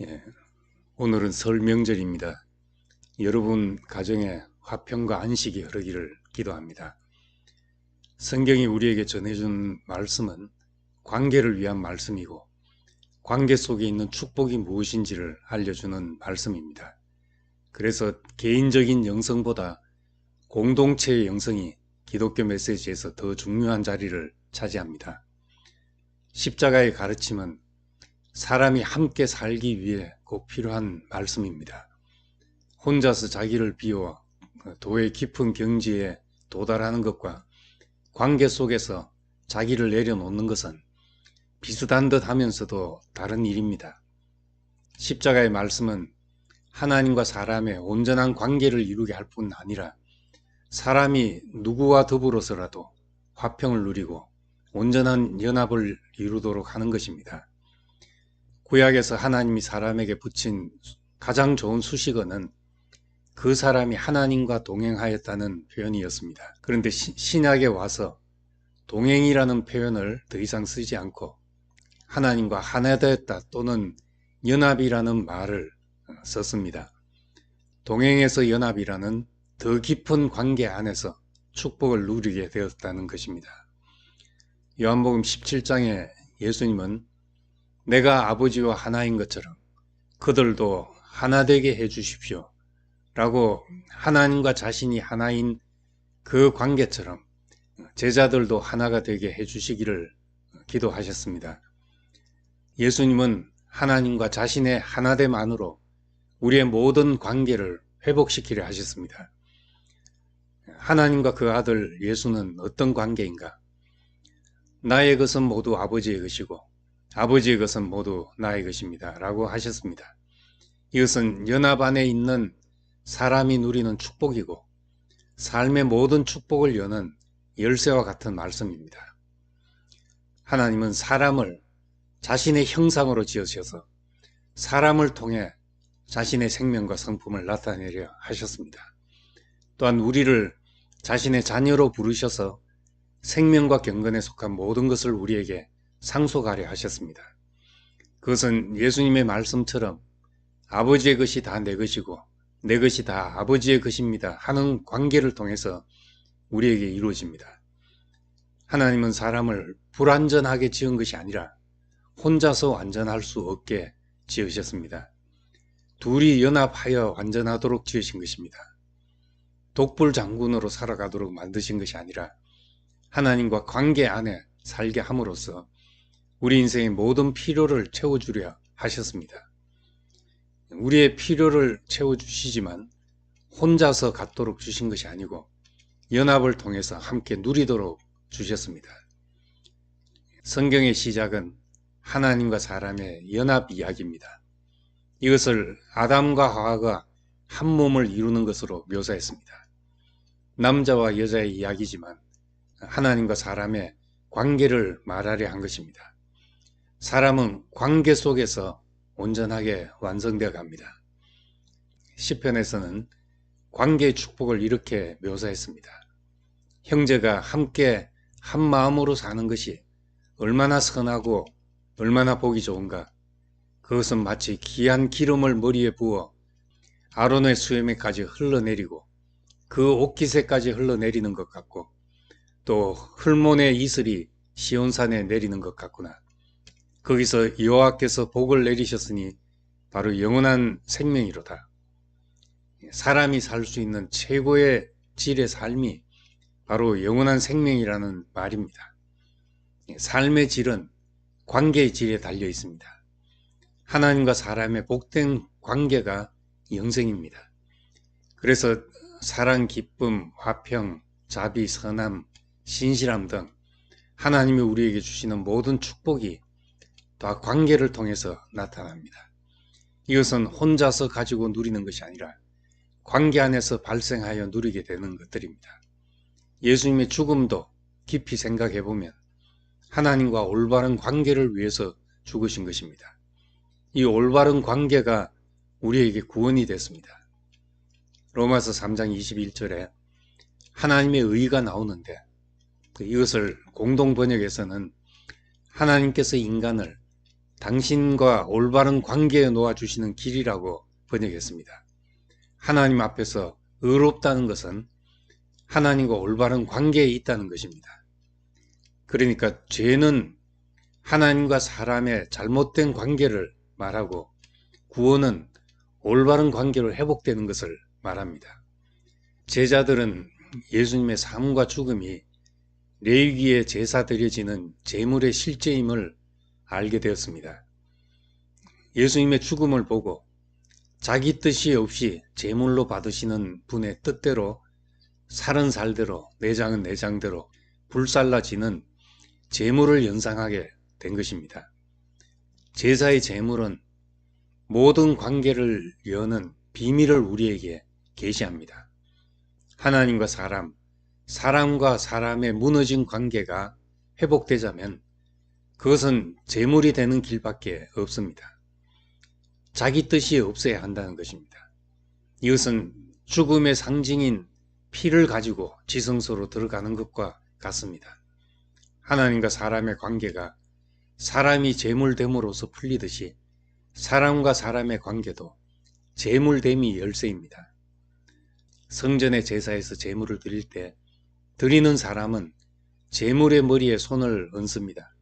예, 오늘은 설 명절입니다. 여러분 가정에 화평과 안식이 흐르기를 기도합니다. 성경이 우리에게 전해준 말씀은 관계를 위한 말씀이고 관계 속에 있는 축복이 무엇인지를 알려주는 말씀입니다. 그래서 개인적인 영성보다 공동체의 영성이 기독교 메시지에서 더 중요한 자리를 차지합니다. 십자가의 가르침은 사람이 함께 살기 위해 꼭 필요한 말씀입니다. 혼자서 자기를 비워 도의 깊은 경지에 도달하는 것과 관계 속에서 자기를 내려놓는 것은 비슷한 듯 하면서도 다른 일입니다. 십자가의 말씀은 하나님과 사람의 온전한 관계를 이루게 할 뿐 아니라 사람이 누구와 더불어서라도 화평을 누리고 온전한 연합을 이루도록 하는 것입니다. 구약에서 하나님이 사람에게 붙인 가장 좋은 수식어는 그 사람이 하나님과 동행하였다는 표현이었습니다. 그런데 신약에 와서 동행이라는 표현을 더 이상 쓰지 않고 하나님과 하나 되었다 또는 연합이라는 말을 썼습니다. 동행에서 연합이라는 더 깊은 관계 안에서 축복을 누리게 되었다는 것입니다. 요한복음 17장에 예수님은 내가 아버지와 하나인 것처럼 그들도 하나 되게 해 주십시오 라고 하나님과 자신이 하나인 그 관계처럼 제자들도 하나가 되게 해 주시기를 기도하셨습니다. 예수님은 하나님과 자신의 하나됨 안으로 우리의 모든 관계를 회복시키려 하셨습니다. 하나님과 그 아들 예수는 어떤 관계인가? 나의 것은 모두 아버지의 것이고 아버지의 것은 모두 나의 것입니다 라고 하셨습니다. 이것은 연합 안에 있는 사람이 누리는 축복이고 삶의 모든 축복을 여는 열쇠와 같은 말씀입니다. 하나님은 사람을 자신의 형상으로 지으셔서 사람을 통해 자신의 생명과 성품을 나타내려 하셨습니다. 또한 우리를 자신의 자녀로 부르셔서 생명과 경건에 속한 모든 것을 우리에게 상속하려 하셨습니다. 그것은 예수님의 말씀처럼 아버지의 것이 다 내 것이고 내 것이 다 아버지의 것입니다 하는 관계를 통해서 우리에게 이루어집니다. 하나님은 사람을 불완전하게 지은 것이 아니라 혼자서 완전할 수 없게 지으셨습니다. 둘이 연합하여 완전하도록 지으신 것입니다. 독불장군으로 살아가도록 만드신 것이 아니라 하나님과 관계 안에 살게 함으로써 우리 인생의 모든 필요를 채워주려 하셨습니다. 우리의 필요를 채워주시지만 혼자서 갖도록 주신 것이 아니고 연합을 통해서 함께 누리도록 주셨습니다. 성경의 시작은 하나님과 사람의 연합 이야기입니다. 이것을 아담과 하와가 한 몸을 이루는 것으로 묘사했습니다. 남자와 여자의 이야기지만 하나님과 사람의 관계를 말하려 한 것입니다. 사람은 관계 속에서 온전하게 완성되어 갑니다. 시편에서는 관계의 축복을 이렇게 묘사했습니다. 형제가 함께 한 마음으로 사는 것이 얼마나 선하고 얼마나 보기 좋은가. 그것은 마치 귀한 기름을 머리에 부어 아론의 수염에까지 흘러내리고 그 옷깃에까지 흘러내리는 것 같고 또 헐몬의 이슬이 시온산에 내리는 것 같구나. 거기서 여호와께서 복을 내리셨으니 바로 영원한 생명이로다. 사람이 살 수 있는 최고의 질의 삶이 바로 영원한 생명이라는 말입니다. 삶의 질은 관계의 질에 달려 있습니다. 하나님과 사람의 복된 관계가 영생입니다. 그래서 사랑, 기쁨, 화평, 자비, 선함, 신실함 등 하나님이 우리에게 주시는 모든 축복이 다 관계를 통해서 나타납니다. 이것은 혼자서 가지고 누리는 것이 아니라 관계 안에서 발생하여 누리게 되는 것들입니다. 예수님의 죽음도 깊이 생각해 보면 하나님과 올바른 관계를 위해서 죽으신 것입니다. 이 올바른 관계가 우리에게 구원이 됐습니다. 로마서 3장 21절에 하나님의 의가 나오는데 이것을 공동 번역에서는 하나님께서 인간을 당신과 올바른 관계에 놓아주시는 길이라고 번역했습니다. 하나님 앞에서 의롭다는 것은 하나님과 올바른 관계에 있다는 것입니다. 그러니까 죄는 하나님과 사람의 잘못된 관계를 말하고 구원은 올바른 관계로 회복되는 것을 말합니다. 제자들은 예수님의 삶과 죽음이 레위기에 제사 드려지는 제물의 실제임을 알게 되었습니다. 예수님의 죽음을 보고 자기 뜻이 없이 제물로 받으시는 분의 뜻대로 살은 살대로 내장은 내장대로 불살라지는 제물을 연상하게 된 것입니다. 제사의 제물은 모든 관계를 여는 비밀을 우리에게 계시합니다. 하나님과 사람, 사람과 사람의 무너진 관계가 회복되자면 그것은 제물이 되는 길밖에 없습니다. 자기 뜻이 없어야 한다는 것입니다. 이것은 죽음의 상징인 피를 가지고 지성소로 들어가는 것과 같습니다. 하나님과 사람의 관계가 사람이 제물됨으로써 풀리듯이 사람과 사람의 관계도 제물됨이 열쇠입니다. 성전의 제사에서 제물을 드릴 때 드리는 사람은 제물의 머리에 손을 얹습니다.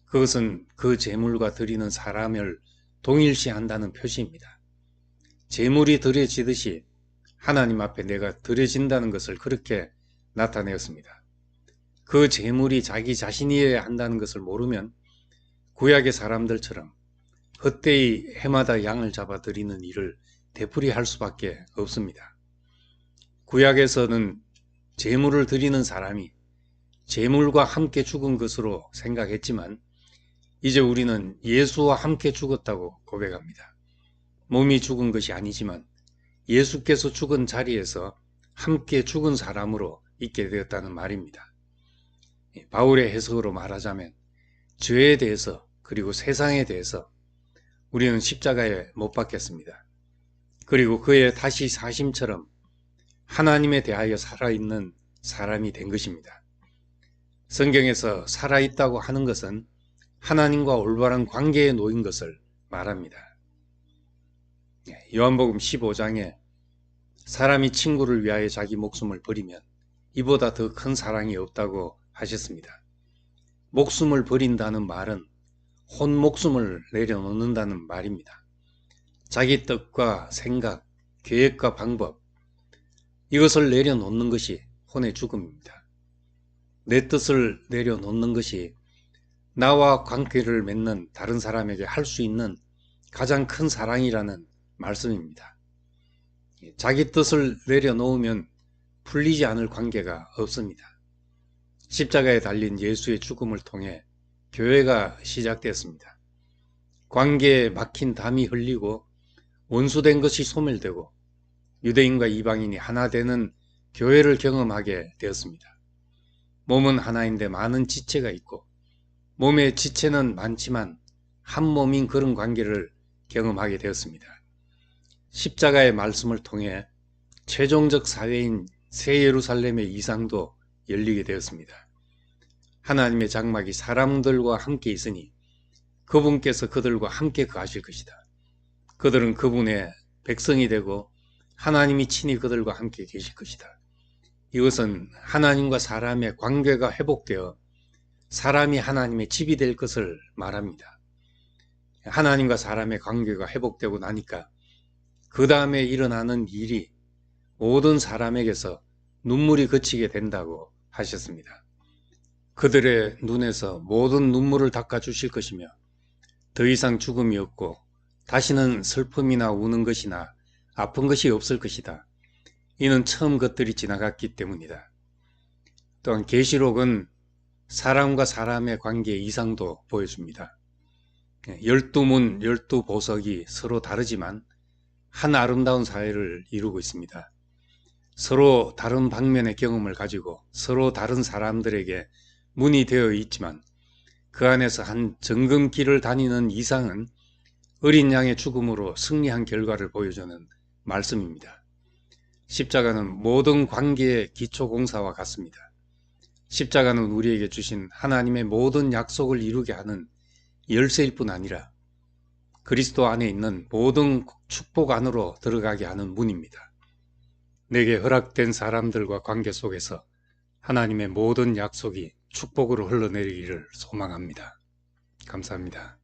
그것은 그 제물과 드리는 사람을 동일시한다는 표시입니다. 제물이 드려지듯이 하나님 앞에 내가 드려진다는 것을 그렇게 나타내었습니다. 그 제물이 자기 자신이어야 한다는 것을 모르면 구약의 사람들처럼 헛되이 해마다 양을 잡아 드리는 일을 되풀이할 수밖에 없습니다. 구약에서는 제물을 드리는 사람이 제물과 함께 죽은 것으로 생각했지만 이제 우리는 예수와 함께 죽었다고 고백합니다. 몸이 죽은 것이 아니지만 예수께서 죽은 자리에서 함께 죽은 사람으로 있게 되었다는 말입니다. 바울의 해석으로 말하자면 죄에 대해서 그리고 세상에 대해서 우리는 십자가에 못 박혔습니다. 그리고 그의 다시 사심처럼 하나님에 대하여 살아있는 사람이 된 것입니다. 성경에서 살아있다고 하는 것은 하나님과 올바른 관계에 놓인 것을 말합니다. 요한복음 15장에 사람이 친구를 위하여 자기 목숨을 버리면 이보다 더 큰 사랑이 없다고 하셨습니다. 목숨을 버린다는 말은 혼 목숨을 내려놓는다는 말입니다. 자기 뜻과 생각, 계획과 방법, 이것을 내려놓는 것이 혼의 죽음입니다. 내 뜻을 내려놓는 것이 나와 관계를 맺는 다른 사람에게 할 수 있는 가장 큰 사랑이라는 말씀입니다. 자기 뜻을 내려놓으면 풀리지 않을 관계가 없습니다. 십자가에 달린 예수의 죽음을 통해 교회가 시작되었습니다. 관계에 막힌 담이 흘리고 원수된 것이 소멸되고 유대인과 이방인이 하나 되는 교회를 경험하게 되었습니다. 몸은 하나인데 많은 지체가 있고 몸의 지체는 많지만 한 몸인 그런 관계를 경험하게 되었습니다. 십자가의 말씀을 통해 최종적 사회인 새 예루살렘의 이상도 열리게 되었습니다. 하나님의 장막이 사람들과 함께 있으니 그분께서 그들과 함께 거하실 것이다. 그들은 그분의 백성이 되고 하나님이 친히 그들과 함께 계실 것이다. 이것은 하나님과 사람의 관계가 회복되어 사람이 하나님의 집이 될 것을 말합니다. 하나님과 사람의 관계가 회복되고 나니까 그 다음에 일어나는 일이 모든 사람에게서 눈물이 그치게 된다고 하셨습니다. 그들의 눈에서 모든 눈물을 닦아주실 것이며 더 이상 죽음이 없고 다시는 슬픔이나 우는 것이나 아픈 것이 없을 것이다. 이는 처음 것들이 지나갔기 때문이다. 또한 계시록은 사람과 사람의 관계의 이상도 보여줍니다. 12문 12보석이 서로 다르지만 한 아름다운 사회를 이루고 있습니다. 서로 다른 방면의 경험을 가지고 서로 다른 사람들에게 문이 되어 있지만 그 안에서 한 정금길을 다니는 이상은 어린 양의 죽음으로 승리한 결과를 보여주는 말씀입니다. 십자가는 모든 관계의 기초공사와 같습니다. 십자가는 우리에게 주신 하나님의 모든 약속을 이루게 하는 열쇠일 뿐 아니라 그리스도 안에 있는 모든 축복 안으로 들어가게 하는 문입니다. 내게 허락된 사람들과 관계 속에서 하나님의 모든 약속이 축복으로 흘러내리기를 소망합니다. 감사합니다.